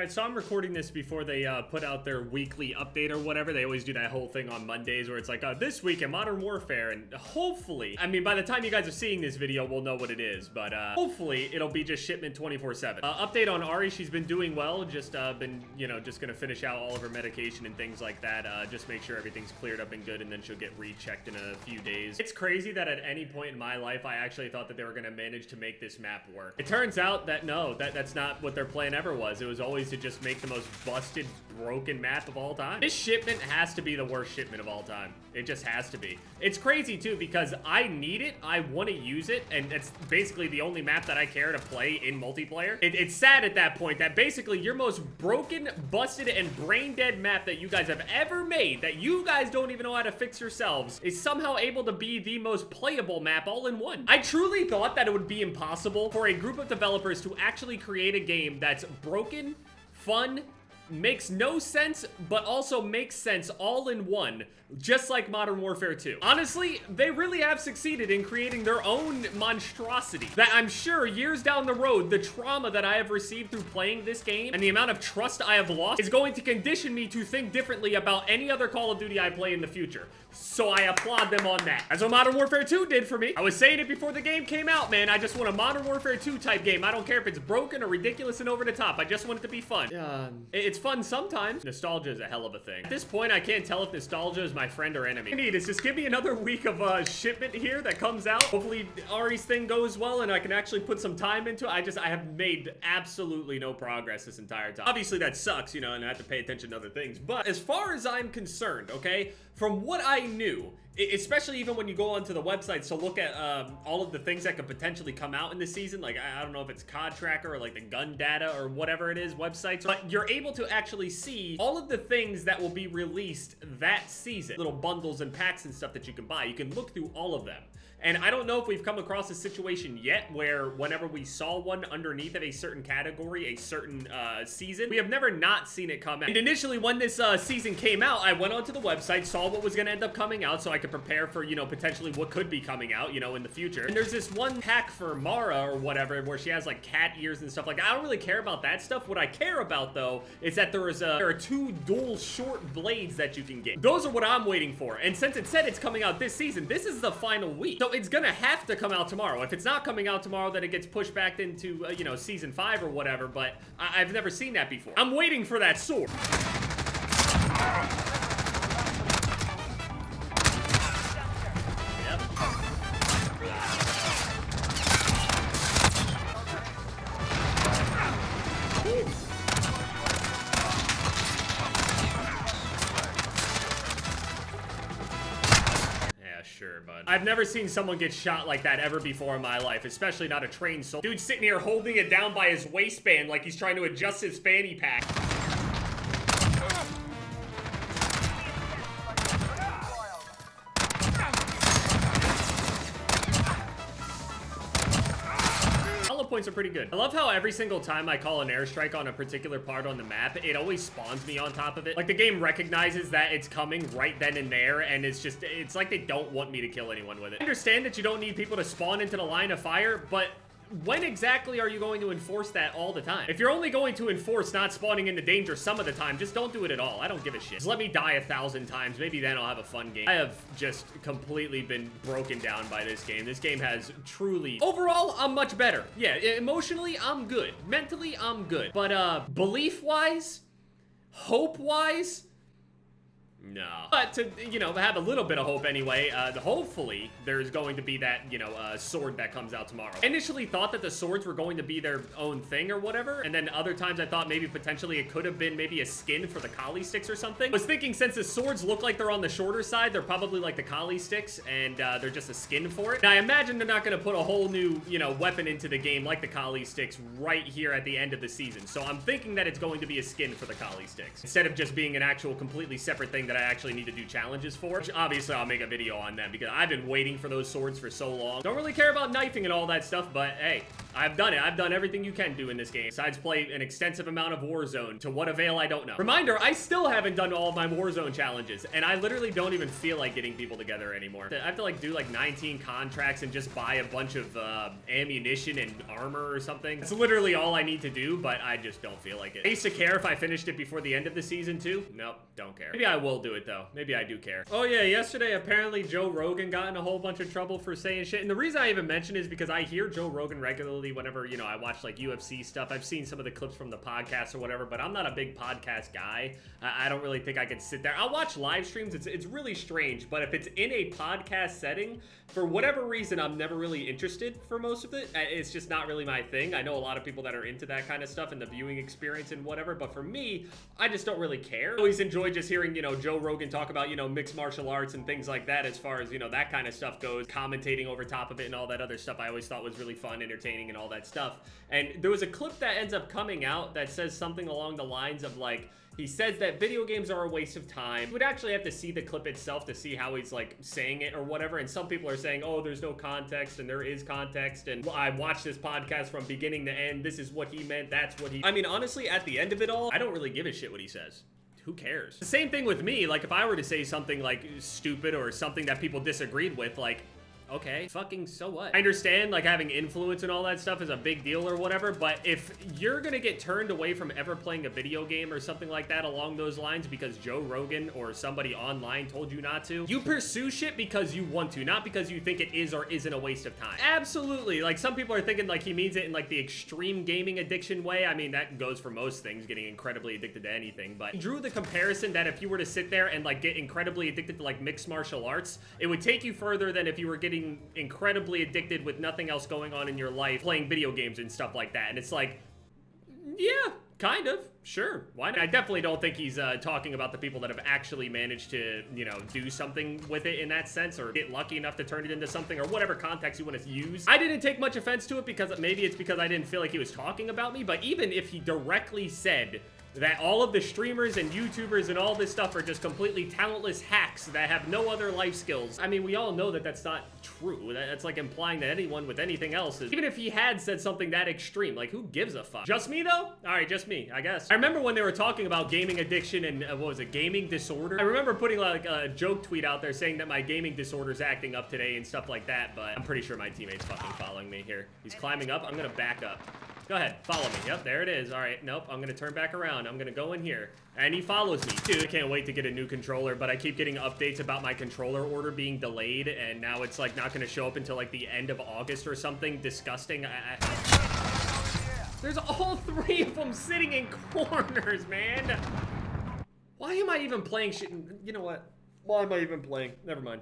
Alright, so I'm recording this before they put out their weekly update or whatever. They always do that whole thing on Mondays where it's like, this week in Modern Warfare, and hopefully, I mean, by the time you guys are seeing this video, we'll know what it is, but hopefully it'll be just Shipment 24/7. Update on Ari, she's been doing well, just been, you know, just gonna finish out all of her medication and things like that, just make sure everything's cleared up and good, and then she'll get rechecked in a few days. It's crazy that at any point in my life, I actually thought that they were gonna manage to make this map work. It turns out that no, that's not what their plan ever was. It was always to just make the most busted, broken map of all time. This shipment has to be the worst shipment of all time. It just has to be. It's crazy too because I need it, I want to use it, and it's basically the only map that I care to play in multiplayer. It's sad at that point that basically your most broken, busted, and brain dead map that you guys have ever made, that you guys don't even know how to fix yourselves, is somehow able to be the most playable map all in one. I truly thought that it would be impossible for a group of developers to actually create a game that's broken, fun, makes no sense, but also makes sense all in one, just like Modern Warfare 2. Honestly, they really have succeeded in creating their own monstrosity that I'm sure years down the road, the trauma that I have received through playing this game and the amount of trust I have lost is going to condition me to think differently about any other Call of Duty I play in the future. So I applaud them on that. That's what Modern Warfare 2 did for me. I was saying it before the game came out, man. I just want a Modern Warfare 2 type game. I don't care if it's broken or ridiculous and over the top. I just want it to be fun. It's fun sometimes. Nostalgia is a hell of a thing. At this point, I can't tell if nostalgia is my friend or enemy. What I need is just give me another week of shipment here that comes out. Hopefully Ari's thing goes well and I can actually put some time into it. I have made absolutely no progress this entire time. Obviously that sucks, you know, and I have to pay attention to other things. But as far as I'm concerned, okay, from what I knew, especially even when you go onto the websites to look at all of the things that could potentially come out in this season, like I don't know if it's COD Tracker or like the gun data or whatever it is, websites, but you're able to actually see all of the things that will be released that season, little bundles and packs and stuff that you can buy. You can look through all of them. And I don't know if we've come across a situation yet where whenever we saw one underneath of a certain category, a certain season, we have never not seen it come out. And initially when this season came out, I went onto the website, saw what was gonna end up coming out so I could prepare for, you know, potentially what could be coming out, you know, in the future. And there's this one pack for Mara or whatever where she has like cat ears and stuff like that. I don't really care about that stuff. What I care about though is that there are two dual short blades that you can get. Those are what I'm waiting for. And since it said it's coming out this season, this is the final week. So it's gonna have to come out tomorrow. If it's not coming out tomorrow, then it gets pushed back into, you know, season 5 or whatever, but I've never seen that before. I'm waiting for that sword. Sure, bud. I've never seen someone get shot like that ever before in my life, especially not a trained soldier. Dude's sitting here holding it down by his waistband like he's trying to adjust his fanny pack. Points are pretty good. I love how every single time I call an airstrike on a particular part on the map, it always spawns me on top of it. Like the game recognizes that it's coming right then and there, and it's like they don't want me to kill anyone with it. I understand that you don't need people to spawn into the line of fire, but when exactly are you going to enforce that all the time? If you're only going to enforce not spawning into danger some of the time, just don't do it at all. I don't give a shit. Just let me die 1,000 times. Maybe then I'll have a fun game. I have just completely been broken down by this game. This game has truly... Overall, I'm much better. Yeah, emotionally, I'm good. Mentally, I'm good. But, belief-wise, hope-wise... No. But to, you know, have a little bit of hope anyway, hopefully there's going to be that, you know, sword that comes out tomorrow. I initially thought that the swords were going to be their own thing or whatever, and then other times I thought maybe potentially it could have been maybe a skin for the collie sticks or something. I was thinking since the swords look like they're on the shorter side, they're probably like the collie sticks, and they're just a skin for it. Now I imagine they're not going to put a whole new, you know, weapon into the game like the collie sticks right here at the end of the season. So I'm thinking that it's going to be a skin for the collie sticks, instead of just being an actual completely separate thing that that I actually need to do challenges for, which obviously I'll make a video on them because I've been waiting for those swords for so long. Don't really care about knifing and all that stuff, but hey, I've done it. I've done everything you can do in this game, besides play an extensive amount of Warzone. To what avail, I don't know. Reminder, I still haven't done all of my Warzone challenges, and I literally don't even feel like getting people together anymore. I have to like do like 19 contracts and just buy a bunch of ammunition and armor or something. It's literally all I need to do, but I just don't feel like it. I used to care if I finished it before the end of the season too. Nope, don't care. Maybe I will do it though. Maybe I do care. Oh yeah, yesterday apparently Joe Rogan got in a whole bunch of trouble for saying shit, and the reason I even mention is because I hear Joe Rogan regularly whenever, you know, I watch like UFC stuff. I've seen some of the clips from the podcast or whatever, but I'm not a big podcast guy. I don't really think I could sit there. I'll watch live streams. It's really strange, but if it's in a podcast setting, for whatever reason, I'm never really interested for most of it. It's just not really my thing. I know a lot of people that are into that kind of stuff and the viewing experience and whatever, but for me, I just don't really care. I always enjoy just hearing, you know, Joe Rogan talk about, you know, mixed martial arts and things like that as far as, you know, that kind of stuff goes, commentating over top of it and all that other stuff I always thought was really fun, entertaining and all that stuff. And there was a clip that ends up coming out that says something along the lines of like, he says that video games are a waste of time. You would actually have to see the clip itself to see how he's like saying it or whatever. And some people are saying, oh, there's no context, and there is context. And I watched this podcast from beginning to end. This is what he meant. That's what he... I mean, honestly, at the end of it all, I don't really give a shit what he says. Who cares? The same thing with me. Like, if I were to say something like stupid or something that people disagreed with, like, okay, fucking so what? I understand like having influence and all that stuff is a big deal or whatever, but if you're gonna get turned away from ever playing a video game or something like that along those lines because Joe Rogan or somebody online told you not to, you pursue shit because you want to, not because you think it is or isn't a waste of time. Absolutely. Like, some people are thinking like he means it in like the extreme gaming addiction way. I mean, that goes for most things, getting incredibly addicted to anything, but he drew the comparison that if you were to sit there and like get incredibly addicted to like mixed martial arts, it would take you further than if you were getting incredibly addicted with nothing else going on in your life, playing video games and stuff like that. And it's like, yeah, kind of, sure, why not? I definitely don't think he's talking about the people that have actually managed to, you know, do something with it in that sense, or get lucky enough to turn it into something, or whatever context you want to use. I didn't take much offense to it because maybe it's because I didn't feel like he was talking about me, but even if he directly said that all of the streamers and YouTubers and all this stuff are just completely talentless hacks that have no other life skills, I mean, we all know that that's not true. That's like implying that anyone with anything else is. Even if he had said something that extreme, like, who gives a fuck? Just me, though? All right, just me, I guess. I remember when they were talking about gaming addiction and, what was it, gaming disorder? I remember putting, like, a joke tweet out there saying that my gaming disorder's acting up today and stuff like that, but I'm pretty sure my teammate's fucking following me here. He's climbing up. I'm gonna back up. Go ahead, follow me. Yep, there it is. All right, nope, I'm gonna turn back around. I'm gonna go in here. And he follows me. Dude, I can't wait to get a new controller, but I keep getting updates about my controller order being delayed, and now it's like not gonna show up until like the end of August or something. Disgusting. There's all three of them sitting in corners, man. Why am I even playing shit? You know what? Why am I even playing? Never mind.